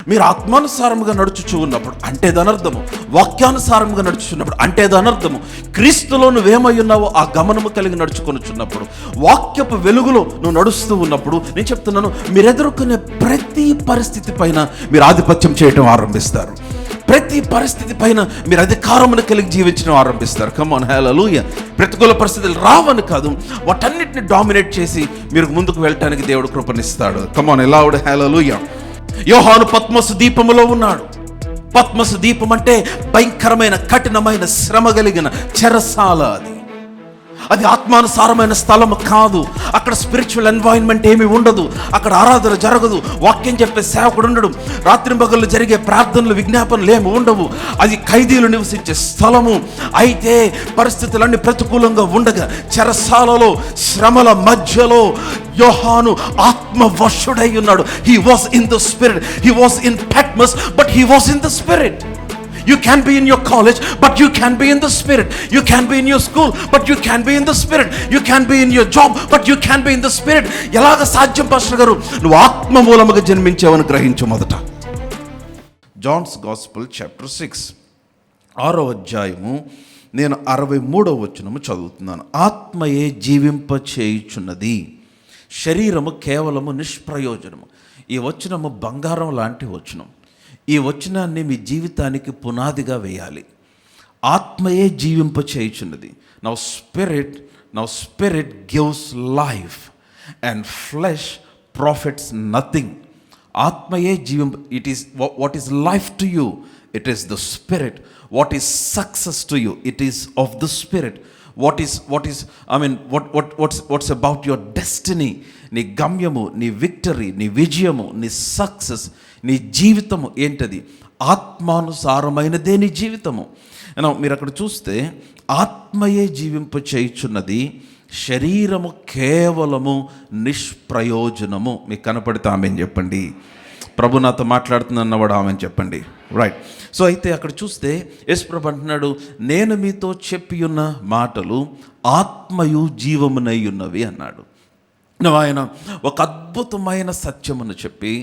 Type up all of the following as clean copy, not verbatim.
మీరు ఆత్మానుసారముగా నడుచుచూ ఉన్నప్పుడు అంటే దానర్థము, వాక్యానుసారముగా నడుచుచున్నప్పుడు అంటే దానర్థము, క్రీస్తులో నువ్వేమై ఉన్నావో ఆ గమనము కలిగి నడుచుకొనుచున్నప్పుడు, వాక్యపు వెలుగులో నువ్వు నడుస్తూ ఉన్నప్పుడు, నేను చెప్తున్నాను, మీరు ఎదుర్కొనే ప్రతి పరిస్థితి పైన మీరు ఆధిపత్యం చేయటం ఆరంభిస్తారు. ప్రతి పరిస్థితి పైన మీరు అధికారమును కలిగి జీవించడం ఆరంభిస్తారు. కమాన్, హల్లెలూయా. ప్రతికూల పరిస్థితులు రావని కాదు, వాటన్నిటిని డామినేట్ చేసి మీరు ముందుకు వెళ్ళటానికి దేవుడు కృపనిస్తాడు. కమాన్, లౌడ్ హల్లెలూయా. యోహాను పత్మసు దీపములో ఉన్నాడు. పత్మసు దీపం అంటే భయంకరమైన కఠినమైన శ్రమ కలిగిన చెరసాల. అది ఆత్మానుసారమైన స్థలం కాదు. అక్కడ స్పిరిచువల్ ఎన్వైరన్మెంట్ ఏమీ ఉండదు. అక్కడ ఆరాధన జరగదు, వాక్యం చెప్పే సేవకుడు ఉండడు, రాత్రింబగళ్ళు జరిగే ప్రార్థనలు విజ్ఞాపనలు ఏమి ఉండవు. అది ఖైదీలు నివసించే స్థలము. అయితే పరిస్థితులన్నీ ప్రతికూలంగా ఉండగా చెరసాలలో శ్రమల మధ్యలో యోహాను ఆత్మవశుడై ఉన్నాడు. He was in the spirit. He was in Patmos, but he was in the spirit. You can be in your college, but you can be in the spirit. You can be in your school, but you can be in the spirit. You can be in your job, but you can be in the spirit. ఎలాగ సాధ్యం pastor గారు? నువ్వు ఆత్మ మూలముగా జన్మించావని గ్రహించు. మొదట Johne's gospel chapter 6 6వ అధ్యాయము నేను 63వ వచనము చదువుతున్నాను. ఆత్మయే జీవింప చేయుచున్నది, శరీరము కేవలము నిష్ప్రయోజనము. ఈ వచనము బంగారం లాంటి వచనం. ఈ వచనాన్ని మీ జీవితానికి పునాదిగా వేయాలి. ఆత్మయే జీవింప చేయుచున్నది. Now spirit gives life and flesh profits nothing. ఆత్మయే జీవింప. It is what is life to you, it is the spirit. What is success to you, it is of the spirit. What's about your destiny, నీ గమ్యము, నీ victory, నీ విజయము, నీ success, నీ జీవితము ఏంటది? ఆత్మానుసారమైనదే నీ జీవితము. మీరు అక్కడ చూస్తే ఆత్మయే జీవింప చేయుచున్నది, శరీరము కేవలము నిష్ప్రయోజనము. మీకు కనపడితే ఆమెను చెప్పండి. ప్రభు నాతో మాట్లాడుతుందన్నవాడు ఆమెను చెప్పండి. రైట్. సో అయితే అక్కడ చూస్తే యేసు ప్రభు అంటున్నాడు, నేను మీతో చెప్పి ఉన్న మాటలు ఆత్మయు జీవమునై ఉన్నవి అన్నాడు. ఆయన ఒక అద్భుతమైన సత్యమును చెప్పి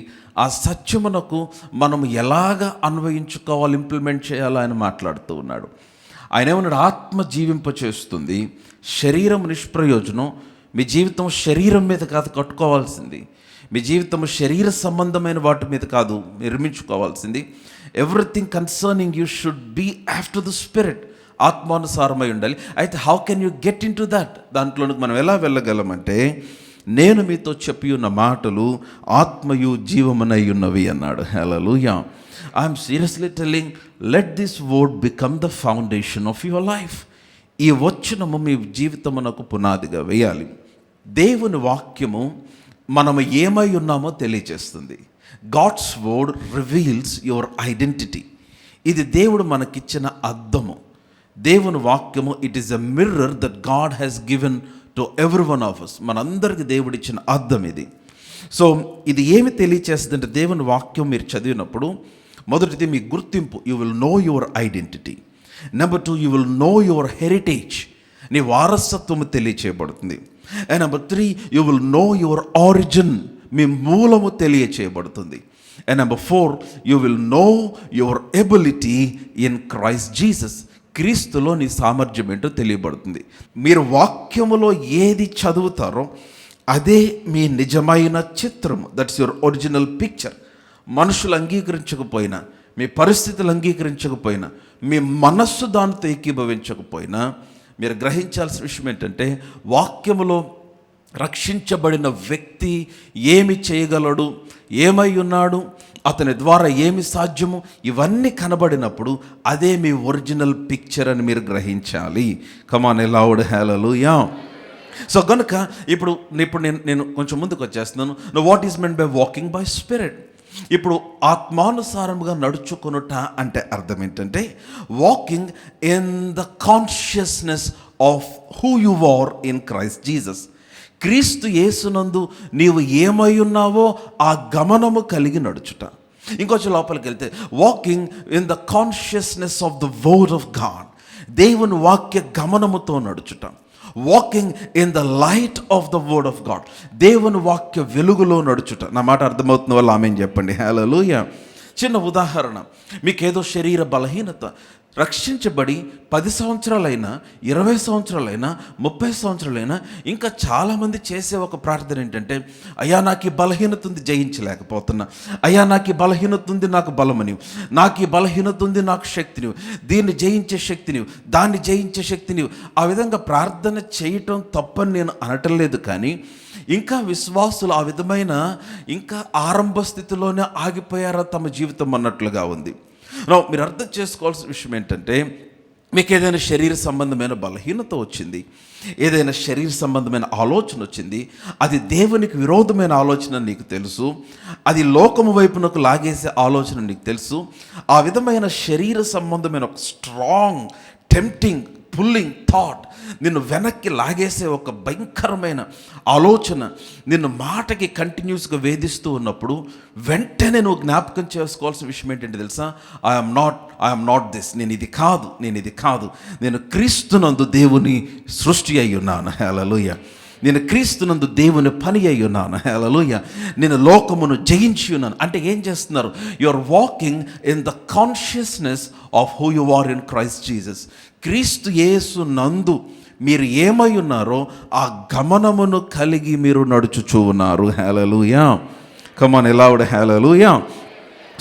ఆ సత్యమునకు మనం ఎలాగ అన్వయించుకోవాలి, ఇంప్లిమెంట్ చేయాలో ఆయన మాట్లాడుతూ ఉన్నాడు. ఆయన ఏమన్నాడు? ఆత్మ జీవింప చేస్తుంది, శరీరం నిష్ప్రయోజనం. మీ జీవితం శరీరం మీద కాదు కట్టుకోవాల్సింది. మీ జీవితం శరీర సంబంధమైన వాటి మీద కాదు నిర్మించుకోవాల్సింది. Everything concerning you should be after the spirit. ఆత్మానుసారమై ఉండాలి. అయితే how can you get into that? దాంట్లోనికి మనం ఎలా వెళ్ళగలమంటే, నేను మీతో చెప్పి ఉన్న మాటలు ఆత్మయు జీవమునై ఉన్నవి అన్నాడు. Hallelujah. I'm seriously telling, let this word become the foundation of your life. ఈ వచనము మీ జీవితమునకు పునాదిగా వేయాలి. దేవుని వాక్యము మనము ఏమై ఉన్నామో తెలియజేస్తుంది. God's word reveals your identity. ఇది దేవుడు మనకిచ్చిన అద్దము. దేవుని వాక్యము it is a mirror that God has given to every one of us. మనందరికి దేవుడిచ్చిన అద్దం ఇది. సో ఇది ఏమి తెలియచేస్తుందంటే, దేవుని వాక్యం మీరు చదివినప్పుడు మొదటిది మీ గుర్తింపు. You will know your identity. Number 2, you will know your heritage. నీ వారసత్వము తెలియచేయబడుతుంది. And number 3, you will know your origin. మీ మూలము తెలియచేయబడుతుంది. And number 4, you will know your ability in Christ Jesus. క్రీస్తులో నీ సామర్థ్యం ఏంటో తెలియబడుతుంది. మీరు వాక్యములో ఏది చదువుతారో అదే మీ నిజమైన చిత్రము. That's your original picture. మనుషులు అంగీకరించకపోయినా, మీ పరిస్థితులు అంగీకరించకపోయినా, మీ మనస్సు దానితో ఏకీభవించకపోయినా, మీరు గ్రహించాల్సిన విషయం ఏంటంటే, వాక్యములో రక్షించబడిన వ్యక్తి ఏమి చేయగలడు, ఏమై ఉన్నాడు, అతని ద్వారా ఏమి సాధ్యము, ఇవన్నీ కనబడినప్పుడు అదే మీ ఒరిజినల్ పిక్చర్ అని మీరు గ్రహించాలి. కమాన్, లౌడ్ హల్లెలూయా. సో కనుక ఇప్పుడు నేను కొంచెం ముందుకు వచ్చేస్తున్నాను. What is meant by walking by spirit? ఇప్పుడు ఆత్మానుసారముగా నడుచుకొనుట అంటే అర్థం ఏంటంటే, walking in the consciousness of who you are in Christ Jesus. క్రీస్తు యేసునందు నీవు ఏమై ఉన్నావో ఆ గమనము కలిగి నడుచుట. ఇంకొంచెం లోపలికి వెళ్తే, walking in the consciousness of the word of God. దేవుని వాక్య గమనముతో నడుచుట. Walking in the light of the word of God. దేవుని వాక్య వెలుగులో నడుచుట. నా మాట అర్థమవుతున్న వాళ్ళు ఆమేన్ చెప్పండి. హల్లెలూయా. చిన్న ఉదాహరణ, మీకేదో శరీర బలహీనత, రక్షించబడి 10 సంవత్సరాలైనా 20 సంవత్సరాలైనా 30 సంవత్సరాలైనా ఇంకా చాలామంది చేసే ఒక ప్రార్థన ఏంటంటే, అయ్యా నాకు ఈ బలహీనత ఉంది, జయించలేకపోతున్నా, అయ్యా నాకు ఈ బలహీనత ఉంది, నాకు బలమనివు, నాకు ఈ బలహీనత ఉంది, నాకు శక్తినివు, దీన్ని జయించే శక్తినివు, దాన్ని జయించే శక్తినివు. ఆ విధంగా ప్రార్థన చేయటం తప్పని నేను అనటం లేదు, కానీ ఇంకా విశ్వాసులు ఆ విధమైన ఇంకా ఆరంభ స్థితిలోనే ఆగిపోయారా తమ జీవితం అన్నట్లుగా ఉంది. మీరు అర్థం చేసుకోవాల్సిన విషయం ఏంటంటే, మీకు ఏదైనా శరీర సంబంధమైన బలహీనత వచ్చింది, ఏదైనా శరీర సంబంధమైన ఆలోచన వచ్చింది, అది దేవునికి విరోధమైన ఆలోచన నీకు తెలుసు, అది లోకము వైపునకు లాగేసే ఆలోచన నీకు తెలుసు. ఆ విధమైన శరీర సంబంధమైన ఒక స్ట్రాంగ్ టెంప్టింగ్ పుల్లింగ్ థాట్ నిన్ను వెనక్కి లాగేసే ఒక భయంకరమైన ఆలోచన నిన్ను మాటకి కంటిన్యూస్గా వేధిస్తూ ఉన్నప్పుడు వెంటనే నువ్వు జ్ఞాపకం చేసుకోవాల్సిన విషయం ఏంటంటే తెలుసా, ఐఎమ్ నాట్ దిస్, నేను ఇది కాదు, నేను క్రీస్తునందు దేవుని సృష్టి అయి ఉన్నాను, హల్లెలూయా, నేను క్రీస్తునందు దేవుని పని అయి ఉన్నాను, హల్లెలూయా, నేను లోకమును జయించి ఉన్నాను. అంటే ఏం చేస్తున్నారు? You are walking in the consciousness of who you are in Christ Jesus. క్రీస్తు యేసు నందు మీరు ఏమై ఉన్నారో ఆ గమనమును కలిగి మీరు నడుచుచూ ఉన్నారు, hallelujah. Come on loud hallelujah.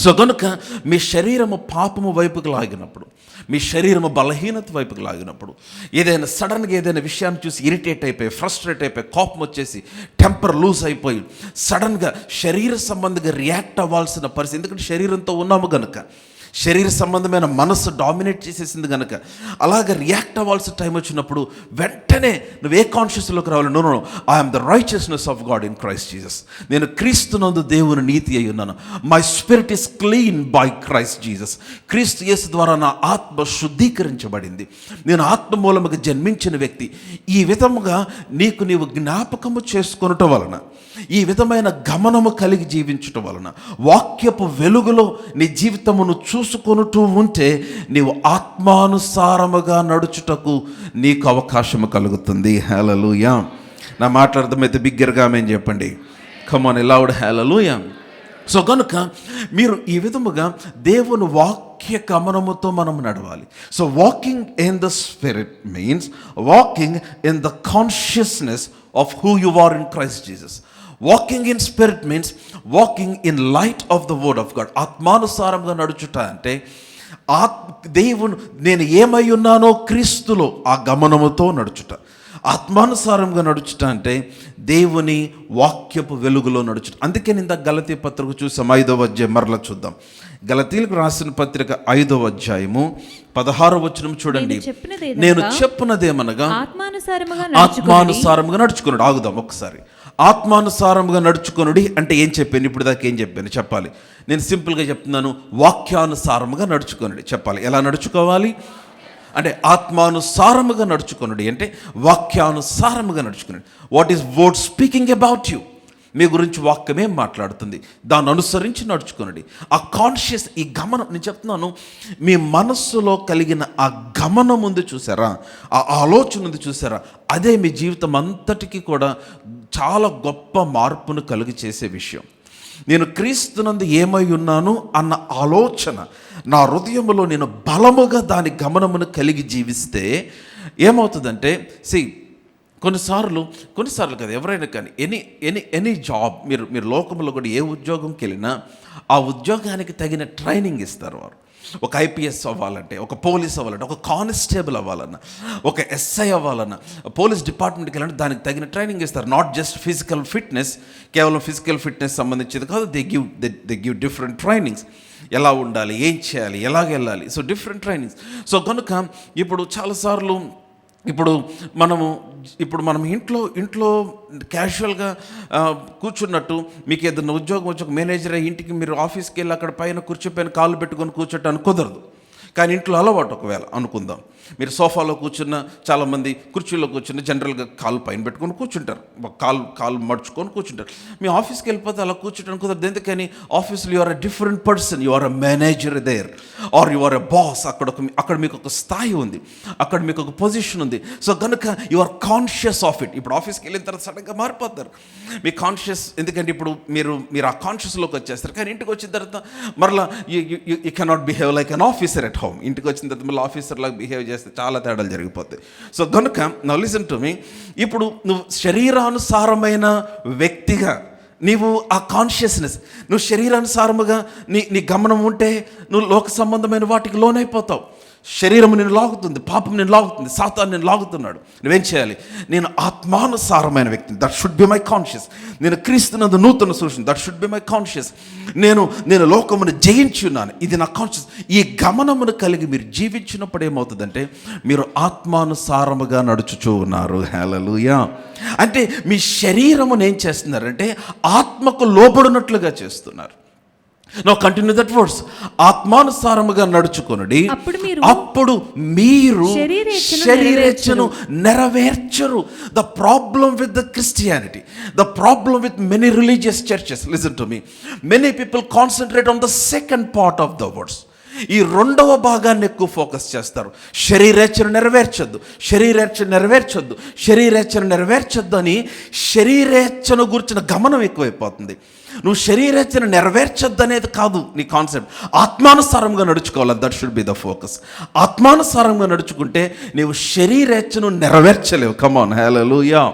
So కనుక మీ శరీరము పాపము వైపుకు లాగినప్పుడు, మీ శరీరము బలహీనత వైపుకు లాగినప్పుడు, ఏదైనా సడన్గా ఏదైనా విషయాన్ని చూసి ఇరిటేట్ అయిపోయి, ఫ్రస్ట్రేట్ అయిపోయి, కోపం వచ్చేసి, టెంపర్ లూజ్ అయిపోయి, సడన్గా శరీర సంబంధంగా రియాక్ట్ అవ్వాల్సిన పరిస్థితి, ఎందుకంటే శరీరంతో ఉన్నాము కనుక, శరీర సంబంధమైన మనసు డామినేట్ చేసేసింది కనుక, అలాగ రియాక్ట్ అవ్వాల్సిన టైం వచ్చినప్పుడు వెంటనే నువ్వు ఏ కాన్షియస్లోకి రావాలి? No, I'm the righteousness of God in Christ Jesus. నేను క్రీస్తునందు దేవుని నీతి అయి ఉన్నాను. My spirit is clean by Christ Jesus. క్రీస్తు యేసు ద్వారా నా ఆత్మ శుద్ధీకరించబడింది. నేను ఆత్మ మూలముగా జన్మించిన వ్యక్తి. ఈ విధముగా నీవు జ్ఞాపకము చేసుకొనటం వలన, ఈ విధమైన గమనము కలిగి జీవించటం వలన, వాక్యపు వెలుగులో నీ జీవితమును చూసుకొనుతూ ఉంటే నీవు ఆత్మానుసారముగా నడుచుటకు నీకు అవకాశము కలుగుతుంది, హల్లెలూయా. నా మాట్లాడదామైతే బిగ్గరగా ఆమేన్ చెప్పండి. Come on loud hallelujah. So కనుక మీరు ఈ విధముగా దేవుని వాక్య గమనముతో మనం నడవాలి. So walking in the spirit means walking in the consciousness of who you are in Christ Jesus. Walking in spirit means walking in light of the word of God. ఆత్మానుసారంగా నడుచుట అంటే దేవుని నేను ఏమై ఉన్నానో క్రీస్తులో ఆ గమనముతో నడుచుట. ఆత్మానుసారంగా నడుచుట అంటే దేవుని వాక్యపు వెలుగులో నడుచుట. అందుకే నింద గలతీ పత్రిక చూసాం, 5వ అధ్యాయం మరలా చూద్దాం. గలతీలకు రాసిన పత్రిక 5వ అధ్యాయము 16వ వచనం చూడండి. నేను చెప్పినదేమనగా ఆత్మానుసారముగా నడుచుకున్నాడు. ఆగుదాం ఒకసారి. ఆత్మానుసారముగా నడుచుకొనుడి అంటే ఏం చెప్పాను? ఇప్పుడు దాకా ఏం చెప్పాను చెప్పాలి. నేను సింపుల్గా చెప్తున్నాను, వాక్యానుసారముగా నడుచుకొనుడి చెప్పాలి. ఎలా నడుచుకోవాలి అంటే ఆత్మానుసారముగా నడుచుకొనుడి అంటే వాక్యానుసారముగా నడుచుకున్నాడు. What is word speaking about you? మీ గురించి వాక్యమే మాట్లాడుతుంది, దాన్ని అనుసరించి నడుచుకునండి. ఆ కాన్షియస్, ఈ గమనం నేను చెప్తున్నాను, మీ మనస్సులో కలిగిన ఆ గమనం ఉంది చూసారా, ఆ ఆలోచన ఉంది చూసారా, అదే మీ జీవితం అంతటికీ కూడా చాలా గొప్ప మార్పును కలిగి చేసే విషయం. నేను క్రీస్తునందు ఏమై ఉన్నాను అన్న ఆలోచన నా హృదయంలో నేను బలముగా దాని గమనమును కలిగి జీవిస్తే ఏమవుతుందంటే, కొన్నిసార్లు కదా, ఎవరైనా కానీ ఎనీ జాబ్, మీరు లోకంలో కూడా ఏ ఉద్యోగంకి వెళ్ళినా ఆ ఉద్యోగానికి తగిన ట్రైనింగ్ ఇస్తారు వారు. ఒక ఐపీఎస్ అవ్వాలంటే, ఒక పోలీస్ అవ్వాలంటే, ఒక కానిస్టేబుల్ అవ్వాలన్నా, ఒక ఎస్ఐ అవ్వాలన్నా, పోలీస్ డిపార్ట్మెంట్కి వెళ్ళాలంటే దానికి తగిన ట్రైనింగ్ ఇస్తారు. నాట్ జస్ట్ ఫిజికల్ ఫిట్నెస్, కేవలం ఫిజికల్ ఫిట్నెస్ సంబంధించింది కాదు. They give different trainings. ఎలా ఉండాలి, ఏం చేయాలి, ఎలాగ వెళ్ళాలి, సో డిఫరెంట్ ట్రైనింగ్స్. సో కనుక ఇప్పుడు చాలాసార్లు ఇప్పుడు మనం ఇంట్లో క్యాజువల్గా కూర్చున్నట్టు, మీకు ఏదైనా ఉద్యోగం వచ్చి ఒక మేనేజర్ ఇంటికి మీరు ఆఫీస్కి వెళ్ళి అక్కడ పైన కూర్చోపైన కాళ్ళు పెట్టుకొని కూర్చోటానికి కుదరదు. కానీ ఇంట్లో అలవాటు ఒకవేళ అనుకుందాం, మీరు సోఫాలో కూర్చున్న, చాలామంది కుర్చీలో కూర్చున్న జనరల్గా కాలు పైన పెట్టుకొని కూర్చుంటారు, కాలు మడుచుకొని కూర్చుంటారు. మీ ఆఫీస్కి వెళ్ళిపోతే అలా కూర్చుంటాను కుదరదు. ఎందుకని? ఆఫీస్లో you are a different person, you are a manager there, or you are a boss. అక్కడ మీకు ఒక స్థాయి ఉంది, అక్కడ మీకు ఒక పొజిషన్ ఉంది. సో కనుక you are conscious of it. ఇప్పుడు ఆఫీస్కి వెళ్ళిన తర్వాత సడన్గా మారిపోతారు మీ కాన్షియస్, ఎందుకంటే ఇప్పుడు మీరు ఆ కాన్షియస్లోకి వచ్చేస్తారు. కానీ ఇంటికి వచ్చిన తర్వాత మరలా you cannot behave like an officer at home. ఇంటికి వచ్చిన తర్వాత మళ్ళీ ఆఫీసర్ లాగా బిహేవ్ చేస్తే చాలా తేడాలు జరిగిపోతాయి. సో కనుక నౌ లిసన్ టు మీ, ఇప్పుడు నువ్వు శరీరానుసారమైన వ్యక్తిగా నీవు ఆ కాన్షియస్నెస్, నువ్వు శరీరానుసారముగా నీ గమనం ఉంటే నువ్వు లోక సంబంధమైన వాటికి లోనైపోతావు. శరీరము నేను లాగుతుంది, పాపం నేను లాగుతుంది, సాతాను నేను లాగుతున్నాడు. నువ్వేం చేయాలి? నేను ఆత్మానుసారమైన వ్యక్తిని, that should be my conscious. నేను క్రీస్తునందు నూతన సృష్టి, that should be my conscious. నేను లోకమును జయించి ఉన్నాను, ఇది నా కాన్షియస్. ఈ గమనమును కలిగి మీరు జీవించినప్పుడు ఏమవుతుందంటే మీరు ఆత్మానుసారముగా నడుచుచూ ఉన్నారు. హల్లెలూయా. అంటే మీ శరీరమును ఏం చేస్తున్నారంటే ఆత్మకు లోబడినట్లుగా చేస్తున్నారు. Now continue that words. ఆత్మానుసారముగా నడుచుకొనుడి, అప్పుడు మీరు శరీరేచ్ఛను నెరవేర్చరు. The problem with the Christianity, the problem with many religious churches, listen to me, many people concentrate on the second part of the words. ఈ రెండవ భాగాన్ని ఎక్కువ ఫోకస్ చేస్తారు. శరీరేచ్ఛను నెరవేర్చొద్దు, శరీరేచ్ఛను నెరవేర్చొద్దు, శరీరేచ్ఛను నెరవేర్చొద్దు అని శరీరేచ్ఛను గురించిన గమనం ఎక్కువైపోతుంది. నువ్వు శరీరేచ్ఛను నెరవేర్చొద్దు అనేది కాదు నీ కాన్సెప్ట్, ఆత్మానుసారంగా నడుచుకోవాలి. That should be the focus. ఆత్మానుసారంగా నడుచుకుంటే నీవు శరీరేచ్ఛను నెరవేర్చలేవు. కమాన్, హల్లెలూయా.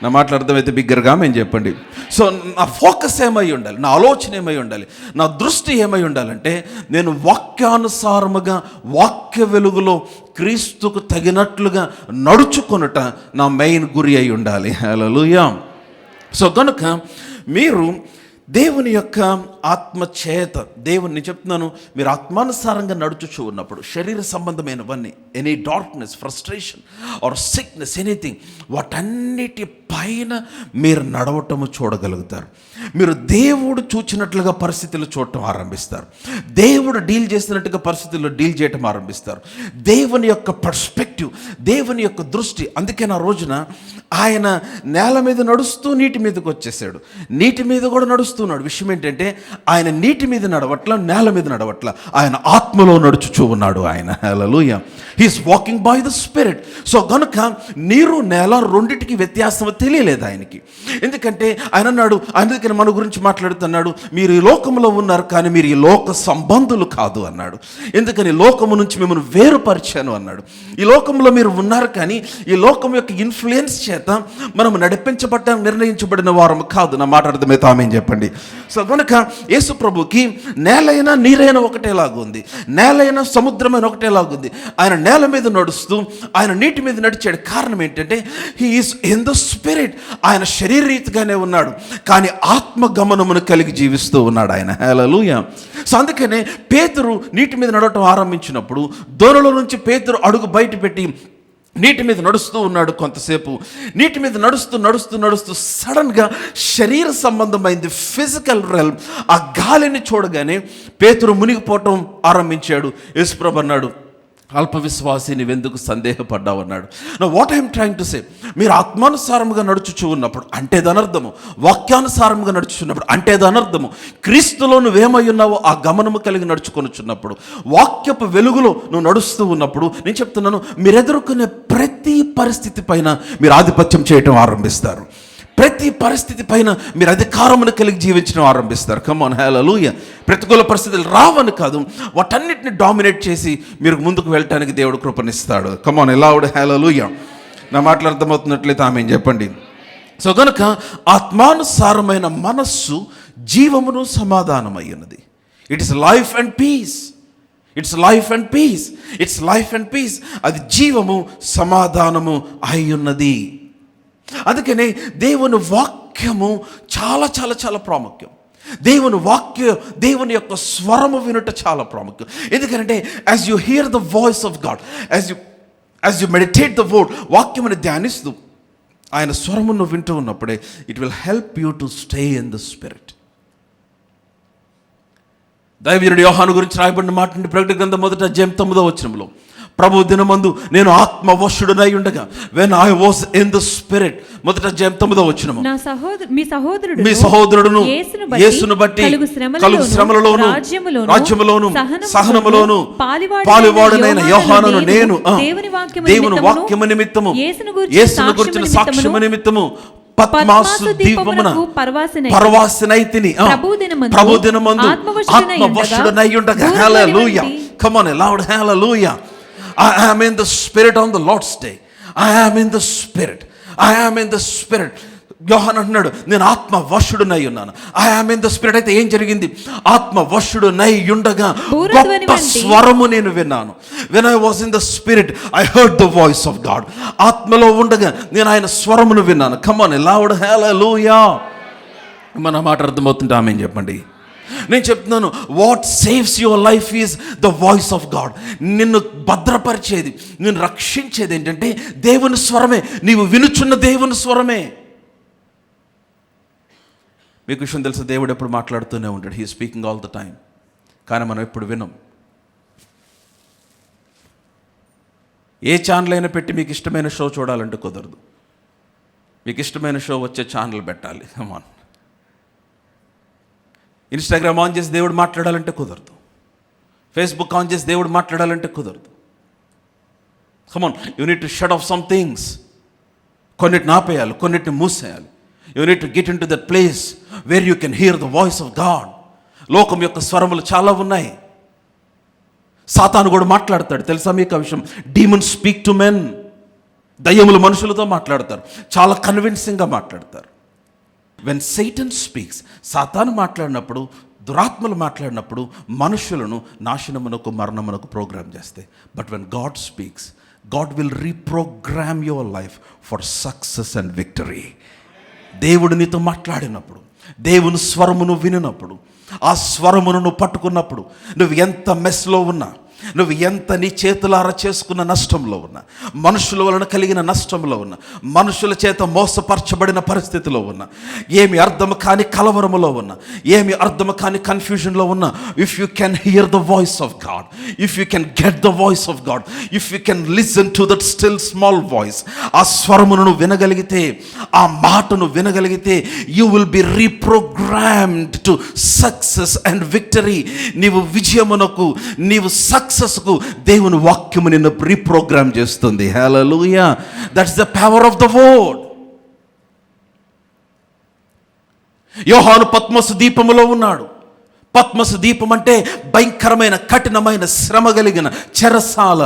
నా మాటలు అర్థమైతే బిగ్గరగా మేము చెప్పండి. సో నా ఫోకస్ ఏమై ఉండాలి, నా ఆలోచన ఏమై ఉండాలి, నా దృష్టి ఏమై ఉండాలంటే నేను వాక్యానుసారముగా వాక్య వెలుగులో క్రీస్తుకు తగినట్లుగా నడుచుకొనుట నా మెయిన్ గురి అయి ఉండాలి. హల్లెలూయా. సో కనుక మీరు దేవుని యొక్క ఆత్మ చేత, దేవుని చెప్తున్నాను, మీరు ఆత్మానుసారంగా నడుచుచూ ఉన్నప్పుడు శరీర సంబంధమైనవన్నీ, any darkness, frustration or sickness, anything, వాటన్నిటి పైన మీరు నడవటము చూడగలుగుతారు. మీరు దేవుడు చూచినట్లుగా పరిస్థితులు చూడటం ఆరంభిస్తారు. దేవుడు డీల్ చేసినట్టుగా పరిస్థితుల్లో డీల్ చేయటం ఆరంభిస్తారు. దేవుని యొక్క పర్స్పెక్టివ్, దేవుని యొక్క దృష్టి. అందుకే నా రోజున ఆయన నేల మీద నడుస్తూ నీటి మీదకి వచ్చేసాడు, నీటి మీద కూడా నడుస్తున్నాడు. విషయం ఏంటంటే ఆయన నీటి మీద నడవట్ల, నేల మీద నడవట్ల, ఆయన ఆత్మలో నడుచుచూ ఉన్నాడు ఆయన. Hallelujah. He's walking by the spirit. So గనుక నీరు నేల రెండిటికి వ్యత్యాసం తెలియలేదు ఆయనకి. ఎందుకంటే ఆయన అన్నాడు, అందుకని మన గురించి మాట్లాడుతున్నాడు, మీరు ఈ లోకంలో ఉన్నారు కానీ మీరు ఈ లోక సంబంధులు కాదు అన్నాడు. ఎందుకని? లోకము నుంచి మిమ్మల్ని వేరుపరిచాను అన్నాడు. ఈ లోకంలో మీరు ఉన్నారు కానీ ఈ లోకం యొక్క ఇన్ఫ్లుయెన్స్ చేత మనం నడిపించబడ్డానికి నిర్ణయించబడిన వారం కాదు. నా మాట అర్థమైతే ఆమేన్ చెప్పండి. సో కనుక యేసు ప్రభుకి నేలైనా నీరైనా ఒకటేలాగా ఉంది, నేలైనా సముద్రమైన ఒకటేలాగుంది. ఆయన నేల మీద నడుస్తూ ఆయన నీటి మీద నడిచాడు. కారణం ఏంటంటే he is in the spirit. ఆయన శరీరరీతిగానే ఉన్నాడు కానీ ఆత్మ గమనమును కలిగి జీవిస్తూ ఉన్నాడు ఆయన. హల్లెలూయా. సో అందుకనే పేతురు నీటి మీద నడవటం ఆరంభించినప్పుడు దోణిలో నుంచి పేతురు అడుగు బయట పెట్టి నీటి మీద నడుస్తూ ఉన్నాడు. కొంతసేపు నీటి మీద నడుస్తూ నడుస్తూ నడుస్తూ సడన్గా శరీర సంబంధమైంది, ఫిజికల్ రెల్మ్, ఆ గాలిని చూడగానే పేతురు మునిగిపోవటం ఆరంభించాడు. యేసుప్రభు అన్నాడు, అల్ప విశ్వాసి నీవెందుకు సందేహపడ్డావు అన్నాడు. నా what I'm trying to say, మీరు ఆత్మానుసారముగా నడుచుచూ ఉన్నప్పుడు అంటే దానర్థము, వాక్యానుసారముగా నడుచుచున్నప్పుడు అంటే దానర్థము, క్రీస్తులో నువ్వేమై ఉన్నావో ఆ గమనము కలిగి నడుచుకొనుచున్నప్పుడు, వాక్యపు వెలుగులో నువ్వు నడుస్తూ ఉన్నప్పుడు, నేను చెప్తున్నాను, మీరు ఎదుర్కొనే ప్రతి పరిస్థితి పైన మీరు ఆధిపత్యం చేయటం ఆరంభిస్తారు. ప్రతి పరిస్థితి పైన మీరు అధికారమును కలిగి జీవించడం ఆరంభిస్తారు. కమాన్, హల్లెలూయా. ప్రతికూల పరిస్థితులు రావని కాదు, వాటన్నిటిని డామినేట్ చేసి మీరు ముందుకు వెళ్ళటానికి దేవుడు కృపనిస్తాడు. కమాన్, లౌడ్ హల్లెలూయా. నా మాటలు అర్థమవుతున్నట్లయితే ఆమేన్ చెప్పండి. సో కనుక ఆత్మానుసారమైన మనస్సు జీవమును సమాధానమై ఉన్నది. It is life and peace. It's life and peace. It's life and peace. అది జీవము సమాధానము అయి ఉన్నది. అందుకనే దేవుని వాక్యము చాలా చాలా చాలా ప్రాముఖ్యం. దేవుని యొక్క స్వరము వినుట చాలా ప్రాముఖ్యం. ఎందుకంటే as you hear the voice of God, as you meditate the word, వాక్యముని ధ్యానిస్తూ ఆయన స్వరమును వింటూ ఉన్నప్పుడే it will help you to stay in the spirit. దైవజనుడు యోహాను గురించి రాయబడిన మాట నుండి ప్రకటన గ్రంథం 1:9 ప్రభు దినమందు నేను ఆత్మవశుడనై ఉండగా, when I was in the spirit, 1:9 మీ సహోదరుడును యేసును బట్టి కలుగు శ్రమలలోను రాజ్యములోను సహనములోను పాలువాడనైన యోహానును నేను దేవుని వాక్యము నిమిత్తము యేసును గురించిన సాక్ష్యము నిమిత్తము పద్మాసు దీపమున పరవాసినైతిని. ప్రభు దినమందు ఆత్మవశుడనై ఉండగా. హల్లెలూయా. Come on, loud hallelujah. I am in the spirit on the Lord's day. I am in the spirit. I am in the spirit. యోహాను అంటున్నాడు, నేను ఆత్మవశుడనై ఉన్నాను. I am in the spirit. అయితే ఏం జరిగింది? ఆత్మవశుడనై ఉండగా గొప్ప స్వరము నేను విన్నాను. When I was in the spirit I heard the voice of God. ఆత్మలో ఉండగా నేను ఆయన స్వరమును విన్నాను. కమ్ ఆన్, లౌడ్ హల్లెలూయా. మన మాట అర్థమవుతుంటే ఆమేన్ చెప్పండి. నేను చెప్తున్నాను, what saves your life is the voice of God. నిన్ను భద్రపరిచేది, నిన్ను రక్షించేది ఏంటంటే దేవుని స్వరమే. నీవు వినుచున్న దేవుని స్వరమే. మీకు విషయం తెలుసు, దేవుడు ఎప్పుడు మాట్లాడుతూనే ఉంటాడు. He speaking all the time. కానీ మనం ఎప్పుడు వినం. ఏ ఛానల్ అయినా పెట్టి మీకు ఇష్టమైన షో చూడాలంటే కుదరదు. మీకు ఇష్టమైన షో వచ్చే ఛానల్ పెట్టాలి. కమాన్. ఇన్స్టాగ్రామ్ ఆన్ చేసి దేవుడు మాట్లాడాలంటే కుదరదు. ఫేస్బుక్ ఆన్ చేసి దేవుడు మాట్లాడాలంటే కుదరదు. Come on, you need to shut off some things. కొన్నిటిని ఆపేయాలి, కొన్నిటిని మూసేయాలి. You need to get into that place where you can hear the voice of God. లోకం యొక్క స్వరములు చాలా ఉన్నాయి. సాతాను కూడా మాట్లాడతాడు, తెలుసా మీకు ఆ విషయం? Demons speak to men. దయ్యములు మనుషులతో మాట్లాడతారు, చాలా కన్విన్సింగ్గా మాట్లాడతారు. వెన్ సైటన్ స్పీక్స్, సాతాను మాట్లాడినప్పుడు, దురాత్మలు మాట్లాడినప్పుడు మనుషులను నాశనమునకు మరణమునకు ప్రోగ్రామ్ చేస్తాయి. But when God speaks, God will reprogram your life for success and victory. దేవుడు నీతో మాట్లాడినప్పుడు, దేవుని స్వరమును వినినప్పుడు, ఆ స్వరమును నువ్వు పట్టుకున్నప్పుడు, నువ్వు ఎంత మెస్లో ఉన్నా, నువ్వు ఎంత నీ చేతులారా చేసుకున్న నష్టంలో ఉన్నా, మనుషుల వలన కలిగిన నష్టంలో ఉన్నా, మనుషుల చేత మోసపరచబడిన పరిస్థితిలో ఉన్నా, ఏమి అర్థం కాని కలవరములో ఉన్నా, ఏమి అర్థం కాని కన్ఫ్యూజన్లో ఉన్నా, if you can hear the voice of God, if you can get the voice of God, if you can listen to that still small voice, ఆ స్వరమును వినగలిగితే, ఆ మాటను వినగలిగితే, you will be reprogrammed to success and victory. నీవు విజయమునకు, నీవు సక్సెస్కు దేవుని వాక్యము నిన్ను రీప్రోగ్రామ్ చేస్తుంది. Hallelujah. That's the power of the word. Yohanu పద్మసు దీపములో ఉన్నాడు. పద్మసు దీపం అంటే భయంకరమైన కఠినమైన శ్రమ కలిగిన చెరసాల.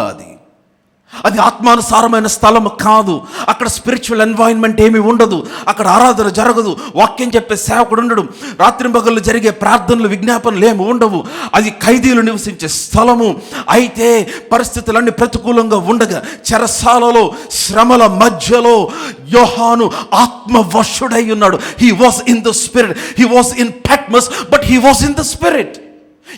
అది ఆత్మానుసారమైన స్థలం కాదు. అక్కడ స్పిరిచువల్ ఎన్వైరన్మెంట్ ఏమీ ఉండదు. అక్కడ ఆరాధన జరగదు, వాక్యం చెప్పే సేవకుడు ఉండడు, రాత్రింబగళ్ళు జరిగే ప్రార్థనలు విజ్ఞాపనలు ఏమి ఉండవు. అది ఖైదీలు నివసించే స్థలము. అయితే పరిస్థితులన్నీ ప్రతికూలంగా ఉండగా, చెరసాలలో శ్రమల మధ్యలో యోహాను ఆత్మవశుడై ఉన్నాడు. He was in the spirit. He was in Patmos, but he was in the spirit.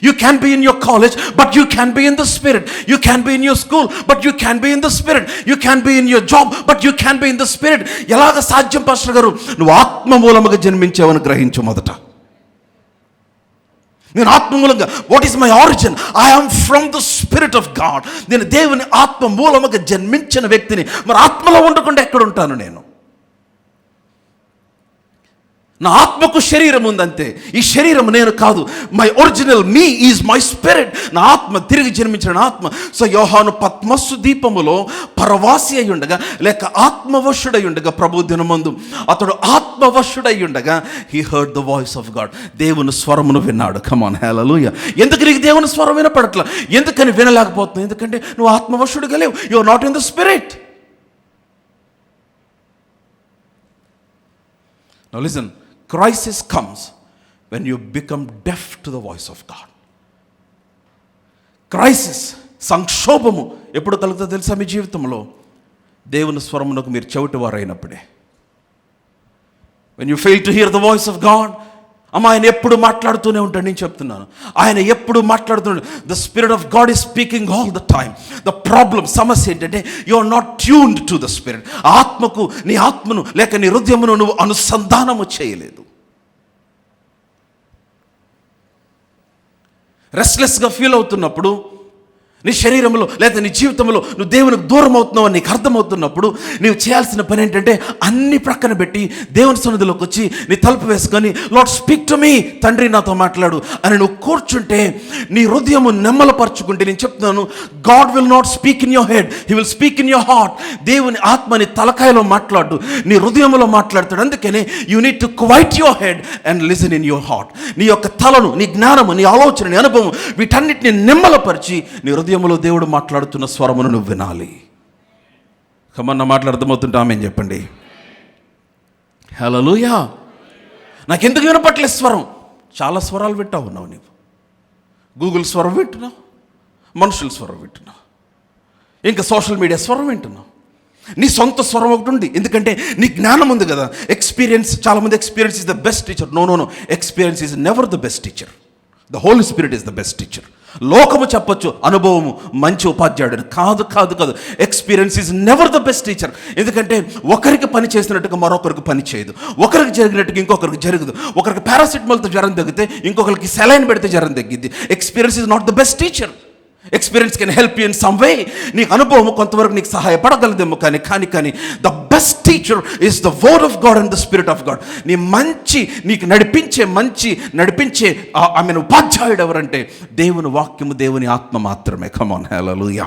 You can be in your college, but you can be in the spirit. You can be in your school, but you can be in the spirit. You can be in your job, but you can be in the spirit. ఎలాగ సాధ్యం pastor గారు? నువ్వు ఆత్మ మూలముగా జన్మించావని గ్రహించు మొదట. నేను ఆత్మ మూలంగా, what is my origin? I am from the spirit of God. నేను దేవుని ఆత్మ మూలముగా జన్మించిన వ్యక్తిని. మరి ఆత్మలో ఉండకుండా ఎక్కడ ఉంటాను నేను? నా ఆత్మకు శరీరం ఉందంతే. ఈ శరీరం నేను కాదు. My original me is my spirit. నా ఆత్మ, తిరిగి జన్మించిన ఆత్మ. సో యోహాను పద్మస్సు దీపములో పరవాసి అయి ఉండగా, లేక ఆత్మవశుడై ఉండగా, ప్రభు దినమందు అతడు ఆత్మవశుడై ఉండగా, he heard the voice of God. దేవుని స్వరమును విన్నాడు. కమ్ ఆన్, హల్లెలూయా. ఎందుకు నీకు దేవుని స్వరం వినపడట్లా? ఎందుకని వినలేకపోతున్నావు? ఎందుకంటే నువ్వు ఆత్మవశుడుగా లేవు. You are not in the spirit. Now listen. Crisis comes when you become deaf to the voice of God. Crisis, సంక్షోభము ఎప్పుడు కలుగుతుందో తెలుసా మీ జీవితంలో? దేవుని స్వరమునకు మీరు చెవిటివారైనప్పుడే. When you fail to hear the voice of God, ఆయన ఎప్పుడు మాట్లాడుతూనే ఉంటాడు. నేను చెప్తున్నాను, ఆయన ఎప్పుడు మాట్లాడుతున్నాడు. The spirit of God is speaking all the time. The problem, సమస్య ఏంటంటే you are not tuned to the spirit. ఆత్మకు, నీ ఆత్మను లేక నీ హృదయమును నువ్వు అనుసంధానము చేయలేదు. రెస్ట్లెస్గా ఫీల్ అవుతున్నప్పుడు, నీ శరీరంలో లేదా నీ జీవితంలో నువ్వు దేవునికి దూరం అవుతున్నావు అని నీకు అర్థమవుతున్నప్పుడు నీవు చేయాల్సిన పని ఏంటంటే అన్ని ప్రక్కన పెట్టి దేవుని సన్నిధిలోకి వచ్చి నీ తలుపు వేసుకొని, లార్డ్ స్పీక్ టు మీ, తండ్రి నాతో మాట్లాడు అని నువ్వు కూర్చుంటే, నీ హృదయము నెమ్మలపరుచుకుంటే, నేను చెప్తున్నాను, God will not speak in your head, he will speak in your heart. దేవుని ఆత్మ నీ తలకాయలో మాట్లాడు, నీ హృదయంలో మాట్లాడతాడు. అందుకనే you need to quiet your head and listen in your heart. నీ యొక్క తలను, నీ జ్ఞానము, నీ ఆలోచన, నీ అనుభవం, వీటన్నిటిని నెమ్మలపరిచి నీ హృదయంలో దేవుడు మాట్లాడుతున్న స్వరమును నువ్వు వినాలి. కమన్న మాటలు అర్థమవుతుంటా ఆమేన్ చెప్పండి. హల్లెలూయా. నాకెందుకు వినపట్లేదు స్వరం? చాలా స్వరాలు వింటా ఉన్నావు నీవు. గూగుల్ స్వరం వింటున్నావు, మనుషుల స్వరం వింటున్నావు, ఇంకా సోషల్ మీడియా స్వరం వింటున్నావు. నీ సొంత స్వరం ఒకటి ఉంది, ఎందుకంటే నీ జ్ఞానం ఉంది కదా. ఎక్స్పీరియన్స్, చాలామంది experience is the best teacher. No, experience is never the best teacher. The holy spirit is the best teacher. లోకము చెప్పొచ్చు అనుభవము మంచి ఉపాధ్యాయుడు, కాదు. Experience is never the best teacher. ఎందుకంటే ఒకరికి పని చేసినట్టుగా మరొకరికి పని చేయదు, ఒకరికి జరిగినట్టుగా ఇంకొకరికి జరగదు. ఒకరికి పారాసిటమాల్తో జ్వరం తగ్గితే ఇంకొకరికి సెలైన్ పెడితే జ్వరం తగ్గిద్ది. Experience is not the best teacher. Experience can help you in some way. నీ అనుభవం కొంతవరకు నీకు సహాయపడగలదేమో, కానీ the best teacher is the word of God and the spirit of God. నీకు నడిపించే ఆమెను ఉపాధ్యాయుడు ఎవరంటే దేవుని వాక్యము, దేవుని ఆత్మ మాత్రమే. Come on, hallelujah.